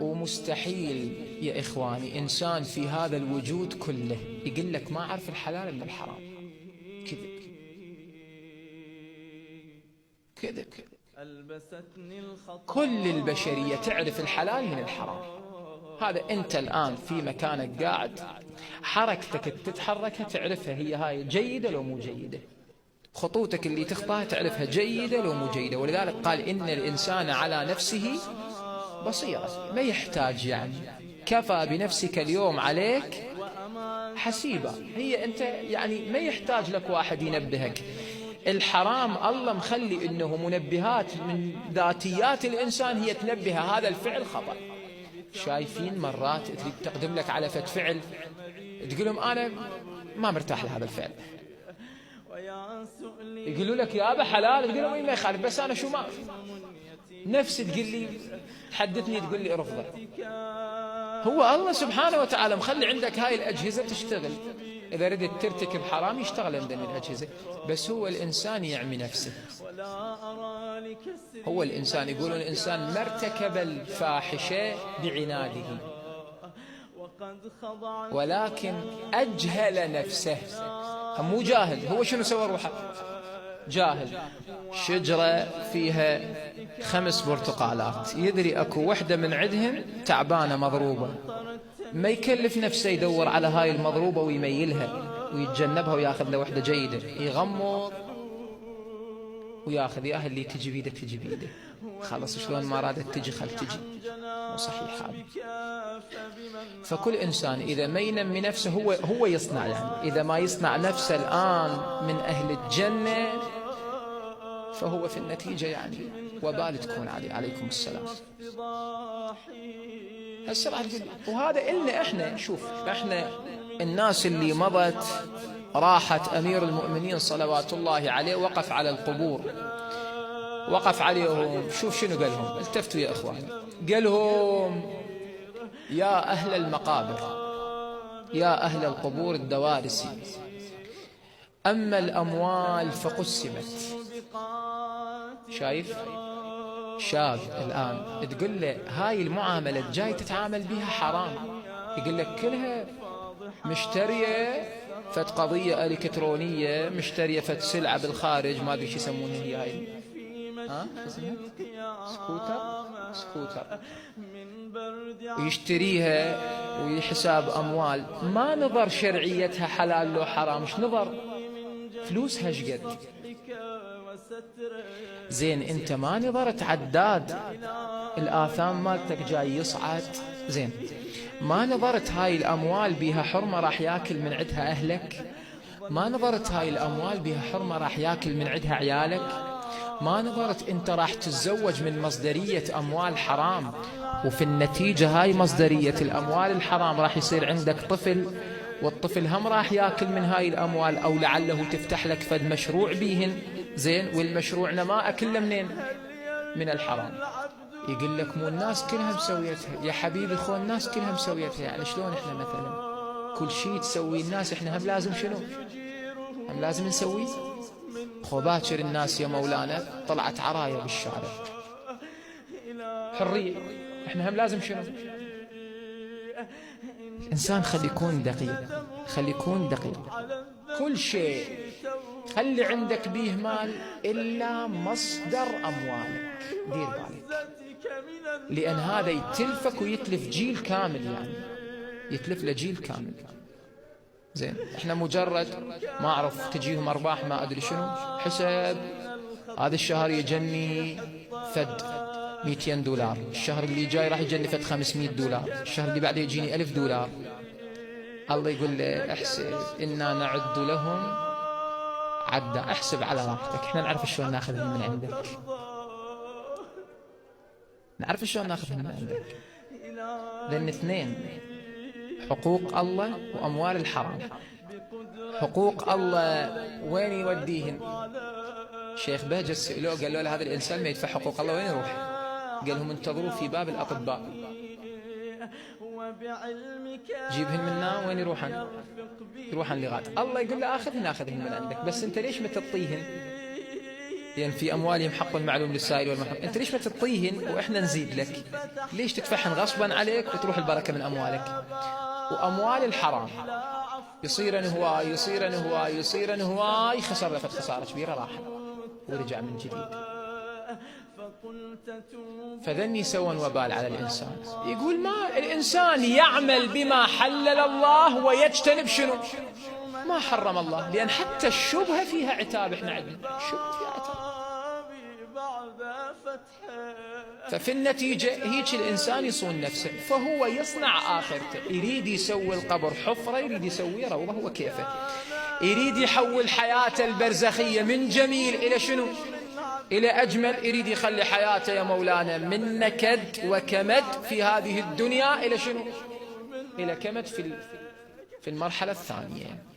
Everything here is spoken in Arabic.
ومستحيل يا إخواني إنسان في هذا الوجود كله يقول لك ما أعرف الحلال إلا الحرام. كذب كذب. كل البشرية تعرف الحلال من الحرام. هذا أنت الآن في مكانك قاعد، حركتك تتحركها تعرفها هي هاي جيدة لو مو جيدة، خطوتك اللي تخطاها تعرفها جيدة لو مو جيدة. ولذلك قال إن الإنسان على نفسه بصيرة. ما يحتاج يعني كفى بنفسك اليوم عليك حسيبة. هي أنت يعني ما يحتاج لك واحد ينبهك. الحرام الله مخلي إنه منبهات من ذاتيات الإنسان هي تنبه هذا الفعل خطأ. شايفين مرات تريد تقدم لك على فعل تقول لهم أنا ما مرتاح لهذا الفعل، يقولوا لك يا أبا حلال، تقول لهم ما يخالف بس أنا شو ما نفسي تقول لي تحدثني تقول لي ارفضه. هو الله سبحانه وتعالى مخلي عندك هاي الأجهزة تشتغل، إذا ردت ترتكب حرام يشتغل عندنا الأجهزة، بس هو الإنسان يعمي نفسه. هو الإنسان يقولون الإنسان ما ارتكب الفاحشة بعناده ولكن أجهل نفسه. مو جاهل، هو شنو سوى روحه؟ جاهل. شجرة فيها 5 برتقالات، يدري أكو وحدة من عندهم تعبانة مضروبة، ما يكلف نفسه يدور على هاي المضروبة ويميلها ويتجنبها وياخذ له وحدة جيدة، يغمض وياخذ ياها اللي تجي بيده تجي بيده، خلص شلون ما رادت تجي خل تجي. مو صحيح هذا. فكل إنسان إذا ما ينمي نفسه هو يصنع، يعني إذا ما يصنع نفسه الآن من أهل الجنة فهو في النتيجة يعني وبال تكون عليه. عليكم السلام. هسه راح تقول وهذا إلنا إحنا. شوف إحنا الناس اللي مضت راحت أمير المؤمنين صلوات الله عليه وقف على القبور، وقف عليهم. شوف شنو قال لهم، التفتوا يا إخواني. قال لهم يا أهل المقابر، يا أهل القبور الدوارسي، أما الأموال فقسمت. شايف شاب الآن تقول له هاي المعاملة جاي تتعامل بها حرام، يقول لك كلها مشترية فت قضية إلكترونية، مشترية فت سلعة بالخارج ما أدري شو يسمونها هي هاي، سكوتر ويشتريها ويحساب أموال. ما نظر شرعيتها حلال لو حرام، مش نظر فلوسها شقد. زين انت ما نظرت عداد الآثام مالتك جاي يصعد، زين ما نظرت هاي الأموال بيها حرمة راح ياكل من عدها أهلك، ما نظرت هاي الأموال بيها حرمة راح ياكل من عدها عيالك، ما نظرت انت راح تتزوج من مصدرية أموال حرام وفي النتيجة هاي مصدرية الأموال الحرام راح يصير عندك طفل، والطفل هم راح ياكل من هاي الأموال، أو لعله تفتح لك فد مشروع بيهن. زين والمشروع نما أكله منين؟ من الحرام. يقول لك مو الناس كلها مسويتها يا حبيبي، خو الناس كلها مسويتها، يعني شلون احنا مثلا كل شيء تسوي الناس احنا هم لازم شنو؟ هم لازم نسويه. خو باكر الناس يا مولانا طلعت عرايا بالشارع، حرية، احنا هم لازم شنو؟ الإنسان خلي يكون دقيق، خلي يكون دقيق. كل شيء خلي عندك بيه مال إلا مصدر أموالك، دير بالك، لأن هذا يتلفك ويتلف جيل كامل، يعني يتلف لجيل كامل. زين احنا مجرد ما أعرف تجيهم أرباح ما أدري شنو حساب، هذا الشهر يجني فد 200 دولار، الشهر اللي جاي راح يجني فد 500 دولار، الشهر اللي بعده يجيني 1000 دولار. الله يقول له احسب إنا نعد لهم عدا، احسب على راحتك، احنا نعرف شلون ناخذهم من عندك، نعرف شلون ناخذهم من عندك. لأن اثنين، حقوق الله وأموال الحرام. حقوق الله وين يوديهن؟ شيخ بهجة سألوه قال له هذا الإنسان ما يدفع حقوق الله وين يروح؟ قال لهم انتظروا في باب الأطباء. جيبهن منا وين يروحن؟ يروحن لغات. الله يقول له آخذهن من عندك، بس أنت ليش ما تعطيهن؟ لأن في أموالهم حق معلوم للسائل والمحروم. أنت ليش ما تعطيهن وإحنا نزيد لك؟ ليش تدفعهن غصبا عليك وتروح البركة من أموالك؟ وأموال الحرام يصيرن هواي خسر لفت خسارة كبيرة، راح ورجع من جديد. فذني سوى وبال على الإنسان. يقول ما الإنسان يعمل بما حلل الله ويجتنب شنو ما حرم الله، لأن حتى الشبهة فيها عتاب. إحنا عندنا الشبهة فيها عتاب. ففي النتيجة هيك الإنسان يصون نفسه، فهو يصنع آخرته. يريد يسوي القبر حفرة، يريد يسوي روضة، هو كيفه. يريد يحول حياته البرزخية من جميل إلى شنو إلى أجمل. يريد يخلي حياته يا مولانا من نكد وكمد في هذه الدنيا إلى شنو إلى كمد في المرحلة الثانية.